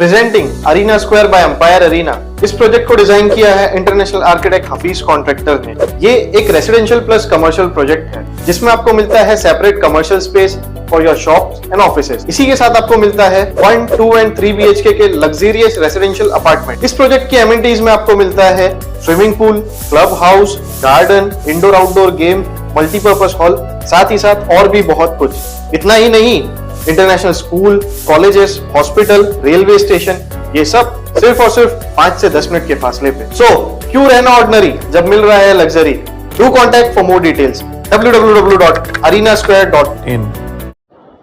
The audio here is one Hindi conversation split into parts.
Presenting Arena Square by Empire Arena. इस प्रोजेक्ट को डिजाइन किया है इंटरनेशनल आर्किटेक्ट हफीज कॉन्ट्रैक्टर ने। ये एक रेसिडेंशियल प्लस कमर्शियल प्रोजेक्ट है जिसमें आपको मिलता है separate commercial space for your shops and offices. इसी के साथ आपको मिलता है 1, 2 एंड 3 BHK के लग्जरियस रेसिडेंशियल अपार्टमेंट। इस प्रोजेक्ट की एमिनिटीज में आपको मिलता है swimming pool, club house, garden, indoor outdoor game, multipurpose hall, साथ ही साथ और भी बहुत कुछ। इतना ही नहीं, international school, colleges, hospital, railway station, ये सब सिर्फ और सिर्फ 5 से 10 मिनट के फासले पे। सो क्यों रहना ऑर्डिनरी जब मिल रहा है luxury. Do contact for more details www.arenasquare.in।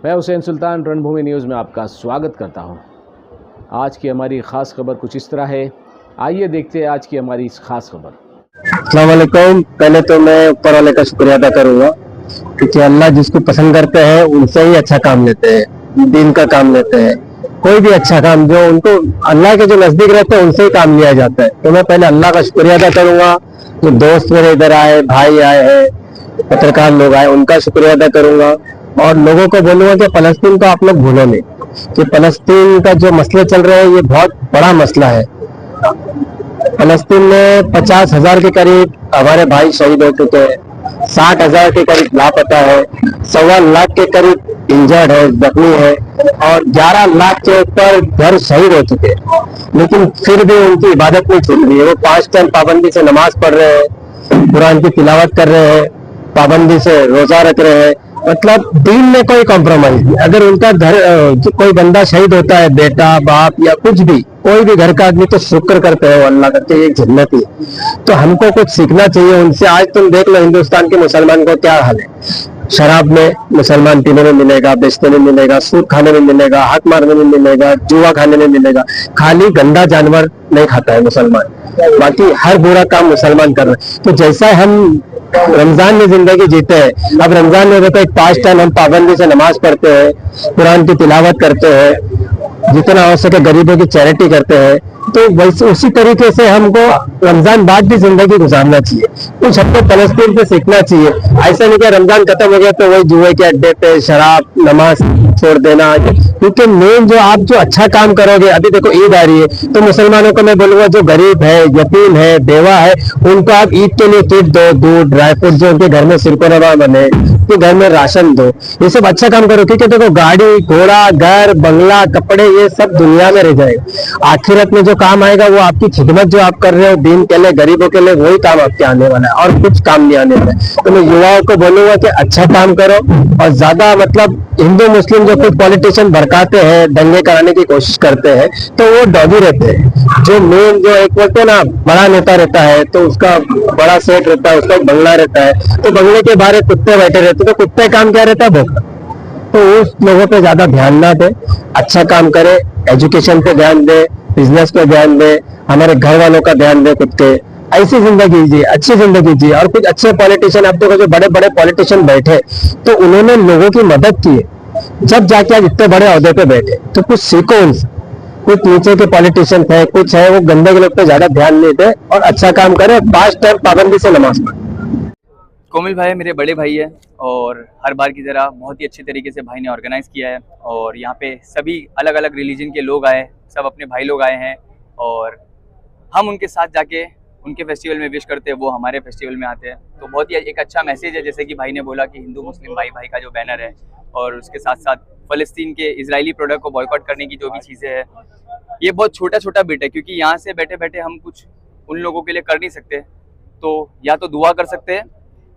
मैं हुसैन सुल्तान रणभूमि न्यूज़ में आपका स्वागत करता हूं। आज की हमारी ख़ास खबर कुछ इस तरह है, आइए देखते हैं आज की हमारी इस खास खबर। अस्सलाम वालेकुम। पहले तो मैं ऊपर वाले का शुक्रिया अदा करूंगा क्योंकि अल्लाह जिसको पसंद करते हैं उनसे ही अच्छा काम लेते हैं, दीन का काम लेते हैं। कोई भी अच्छा काम जो उनको अल्लाह के जो नजदीक रहते हैं उनसे ही काम लिया जाता है। तो मैं पहले अल्लाह का शुक्रिया अदा करूंगा। जो दोस्त मेरे इधर आए, भाई आए हैं, पत्रकार लोग आए, उनका शुक्रिया अदा करूंगा। और लोगों को बोलूंगा कि फलस्तीन को आप लोग भूलो नहीं कि फलस्तीन का जो मसले चल रहे हैं ये बहुत बड़ा मसला है। फलस्तीन में 50,000 के करीब हमारे भाई शहीद हो चुके हैं, 60,000 के करीब लापता है, 1.25 लाख के करीब इंजर्ड है, जख्मी है, और 11 लाख के ऊपर घर शहीद हो चुके हैं। लेकिन फिर भी उनकी इबादत नहीं छूट रही है। वो 5 टाइम पाबंदी से नमाज पढ़ रहे हैं, कुरान की तिलावत कर रहे हैं, पाबंदी से रोजा रख रहे हैं। मतलब दीन में कोई कॉम्प्रोमाइज नहीं। अगर उनका घर कोई बंदा शहीद होता है, बेटा, बाप या कुछ भी, कोई भी घर का आदमी, तो शुक्र करते हो अल्लाह करते ये जन्नत ही। तो हमको कुछ सीखना चाहिए उनसे। आज तुम देख लो हिंदुस्तान के मुसलमान को क्या हाल है। शराब में मुसलमान पीने में मिलेगा, बेचने में मिलेगा, सूद खाने में मिलेगा, हाथ मारने में मिलेगा, जुआ खाने में मिलेगा। खाली गंदा जानवर नहीं खाता है मुसलमान, बाकी हर बुरा काम मुसलमान कर रहे हैं। तो जैसा हम रमजान में जिंदगी जीते हैं, अब रमजान में देखो 5 टाइम हम पाबंदी से नमाज पढ़ते हैं, कुरान की तिलावत करते हैं, जितना हो सके गरीबों की चैरिटी करते हैं। तो वैसे उसी तरीके से हमको रमजान बाद भी जिंदगी गुजारना चाहिए। कुछ हमको फलस्तीन से सीखना चाहिए। ऐसा नहीं कि रमजान खत्म हो गया तो वही जुए के अड्डे पे शराब, नमाज छोड़ देना। क्योंकि मेन जो आप जो अच्छा काम करोगे, अभी देखो ईद आ रही है, तो मुसलमानों को मैं बोलूंगा जो गरीब है, यतीम है, बेवा है, उनको आप ईद के लिए किट दो, दूध, ड्राई फ्रूट, जो उनके घर में सिरकोरमा बने, कि घर में राशन दो। ये सब अच्छा काम करो। क्योंकि देखो गाड़ी घोड़ा, घर, बंगला, कपड़े, ये सब दुनिया में रह जाएगा। आखिरत में जो काम आएगा वो आपकी खिदमत जो आप कर रहे हो दीन के लिए, गरीबों के लिए, वही काम आपके आने वाला है और कुछ काम नहीं आने वाला है। तो मैं युवाओं को बोलूंगा कि अच्छा काम करो और ज्यादा मतलब हिंदू मुस्लिम जो कुछ पॉलिटिशियन भड़काते हैं, दंगे कराने की कोशिश करते हैं, तो वो डॉगी रहते हैं। जो मेन जो एक बोलते हैं ना बड़ा नेता रहता है तो उसका बड़ा सेठ रहता है, उसका बंगला रहता है, तो बंगले के बाहर कुत्ते बैठे रहते, तो कुत्ते काम क्या रहता है, भोंकना। तो उस लोगों पे ज्यादा ध्यान ना दे, अच्छा काम करे, एजुकेशन पे ध्यान दे, बिजनेस पे ध्यान दे, हमारे घर वालों का ध्यान दे, खुद के। ऐसी जिंदगी जी, अच्छी जिंदगी जी। और कुछ अच्छे पॉलिटिशियन, अब देखो जो बड़े बड़े पॉलिटिशियन बैठे तो उन्होंने लोगों की मदद की, जब जाके आज इतने बड़े ओहदे पे बैठे। तो कुछ सीखो उनसे। कुछ नीचे के पॉलिटिशियन है, कुछ है वो गंदे के लोग पे ज्यादा ध्यान नहीं दे और अच्छा काम करे, 5 टाइम पाबंदी से नमाज पढ़े। कोमिल भाई मेरे बड़े भाई है और हर बार की तरह बहुत ही अच्छे तरीके से भाई ने ऑर्गेनाइज़ किया है। और यहाँ पे सभी अलग अलग रिलीजन के लोग आए, सब अपने भाई लोग आए हैं और हम उनके साथ जाके उनके फेस्टिवल में विश करते हैं, वो हमारे फेस्टिवल में आते हैं। तो बहुत ही एक अच्छा मैसेज है, जैसे कि भाई ने बोला कि हिंदू मुस्लिम भाई भाई का जो बैनर है, और उसके साथ साथ फ़लस्तीन के इजरायली प्रोडक्ट को बॉयकॉट करने की जो भी चीज़ें हैं, ये बहुत छोटा छोटा बिट है। क्योंकि यहाँ से बैठे बैठे हम कुछ उन लोगों के लिए कर नहीं सकते, तो या तो दुआ कर सकते हैं,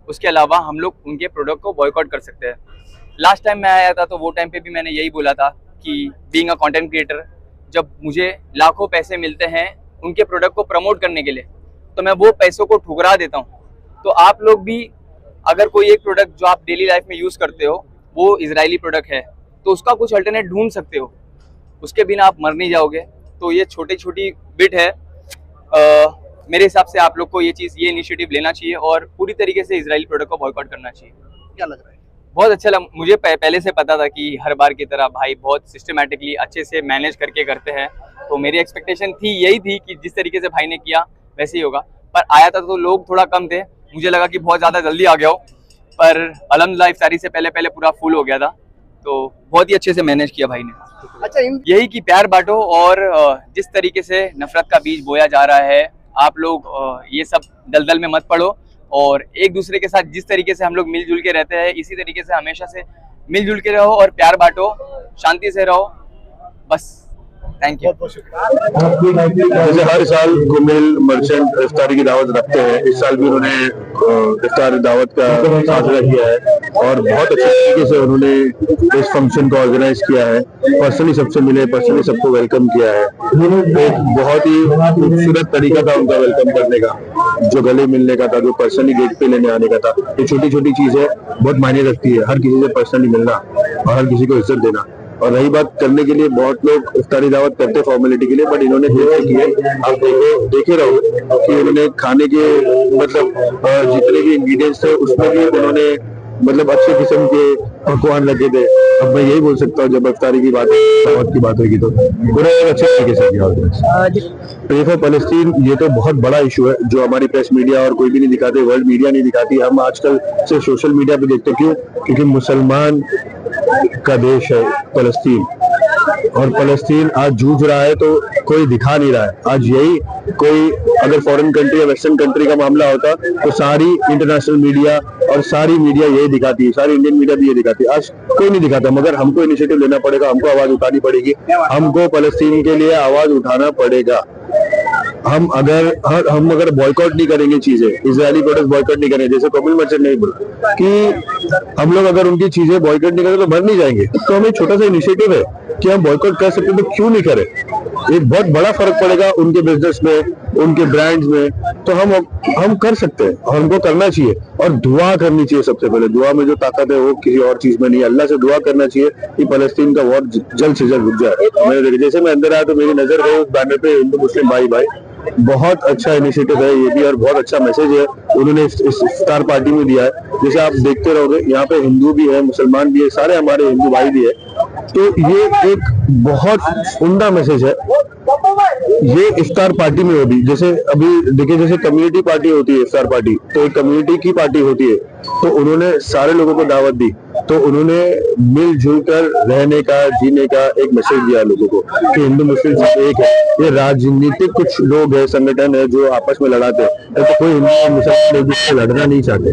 उसके अलावा हम लोग उनके प्रोडक्ट को बॉयकॉट कर सकते हैं। लास्ट टाइम मैं आया था तो वो टाइम पे भी मैंने यही बोला था कि बीइंग अ कंटेंट क्रिएटर, जब मुझे लाखों पैसे मिलते हैं उनके प्रोडक्ट को प्रमोट करने के लिए, तो मैं वो पैसों को ठुकरा देता हूँ। तो आप लोग भी अगर कोई एक प्रोडक्ट जो आप डेली लाइफ में यूज़ करते हो वो इजरायली प्रोडक्ट है, तो उसका कुछ अल्टरनेट ढूंढ सकते हो, उसके बिना आप मर नहीं जाओगे। तो ये छोटी छोटी बिट है। मेरे हिसाब से आप लोग को ये इनिशिएटिव लेना चाहिए और पूरी तरीके से इजरायली प्रोडक्ट को बॉयकॉट करना चाहिए। क्या लग रहा है? बहुत अच्छा लगा मुझे। पहले से पता था कि हर बार की तरह भाई बहुत सिस्टमेटिकली अच्छे से मैनेज करके करते हैं, तो मेरी एक्सपेक्टेशन यही थी कि जिस तरीके से भाई ने किया वैसे ही होगा। पर आया था तो लोग थोड़ा कम थे, मुझे लगा कि बहुत ज़्यादा जल्दी आ गया हो, पर अल्हम्दुलिल्लाह इफ्तारी से पहले पूरा फुल हो गया था। तो बहुत ही अच्छे से मैनेज किया भाई ने। अच्छा, यही कि प्यार बांटो, और जिस तरीके से नफरत का बीज बोया जा रहा है, आप लोग ये सब दलदल में मत पड़ो, और एक दूसरे के साथ जिस तरीके से हम लोग मिलजुल के रहते हैं इसी तरीके से हमेशा से मिलजुल के रहो और प्यार बांटो, शांति से रहो, बस। Thank you. जैसे हर साल कुमिल मर्चेंट इफ्तारी की दावत रखते हैं, इस साल भी उन्होंने इफ्तारी दावत का साझा किया है और बहुत अच्छे तरीके से उन्होंने इस फंक्शन को ऑर्गेनाइज किया है। पर्सनली सबसे मिले, पर्सनली सबको वेलकम किया है। एक बहुत ही खूबसूरत तरीका था उनका वेलकम करने का, जो गले मिलने का था, जो पर्सनली गेट पे लेने आने का था। ये छोटी छोटी चीजें बहुत मायने रखती है, हर किसी से पर्सनली मिलना और हर किसी को इज्जत देना। और रही बात करने के लिए, बहुत लोग इफ्तारी दावत करते हैं फॉर्मेलिटी के लिए, बट इन्होंने देखे किए, आप देखे रहो कि उन्होंने खाने के मतलब जितने भी इंग्रेडिएंट्स थे उसमें भी उन्होंने मतलब अच्छे किस्म के पकवान लगे थे। अब मैं यही बोल सकता हूँ, जब इफ्तारी की बात दावत की बात होगी तो उन्होंने अच्छे तरीके से किया। देखो फलस्तीन, ये तो बहुत बड़ा इशू है जो हमारी प्रेस मीडिया और कोई भी नहीं दिखाते, वर्ल्ड मीडिया नहीं दिखाती। हम आजकल सिर्फ सोशल मीडिया पे देखते, क्यों? क्योंकि मुसलमान का देश है फलस्तीन, और फलस्तीन आज जूझ रहा है तो कोई दिखा नहीं रहा है। आज यही कोई अगर फॉरेन कंट्री या वेस्टर्न कंट्री का मामला होता तो सारी इंटरनेशनल मीडिया और सारी मीडिया यही दिखाती है, सारी इंडियन मीडिया भी ये दिखाती है। आज कोई नहीं दिखाता, मगर हमको इनिशिएटिव लेना पड़ेगा, हमको आवाज उठानी पड़ेगी, हमको फलस्तीन के लिए आवाज उठाना पड़ेगा। हम अगर बॉयकॉट नहीं करेंगे चीजें, इजरायली प्रोडक्ट बॉयकॉट नहीं करेंगे, जैसे कपिल मर्चेंट ने बोला कि हम लोग अगर उनकी चीजें बॉयकॉट नहीं करें तो मर नहीं जाएंगे, तो हमें छोटा सा इनिशिएटिव है कि हम बॉयकॉट कर सकते हैं, तो क्यों नहीं करें? एक बहुत बड़ा फर्क पड़ेगा उनके बिजनेस में, उनके ब्रांड्स में, तो हम कर सकते हैं और हमको करना चाहिए। और दुआ करनी चाहिए सबसे पहले, दुआ में जो ताकत है वो किसी और चीज में नहीं, अल्लाह से दुआ करना चाहिए कि फलस्तीन का वॉर जल्द से जल्द रुक जाए। जैसे मैं अंदर आया तो मेरी नजर गई उस बैनर पे, हिंदू मुस्लिम भाई भाई, बहुत अच्छा इनिशिएटिव है ये भी और बहुत अच्छा मैसेज है उन्होंने इस इफ्तार पार्टी में दिया है। जैसे आप देखते रहोगे यहाँ पे हिंदू भी है, मुसलमान भी है, सारे हमारे हिंदू भाई भी है, तो ये एक बहुत उम्दा मैसेज है। ये इफ्तार पार्टी में होगी, जैसे अभी देखिए जैसे कम्युनिटी पार्टी होती है इफ्तार पार्टी, तो एक कम्युनिटी की पार्टी होती है, तो उन्होंने सारे लोगों को दावत दी, तो उन्होंने मिलजुल कर रहने का, जीने का एक मैसेज दिया लोगों को कि हिंदू मुस्लिम सब एक है। ये राजनीतिक कुछ लोग है, संगठन है जो आपस में लड़ाते हैं, तो कोई हिंदू मुसलमान एक दूसरे से लड़ना नहीं चाहते।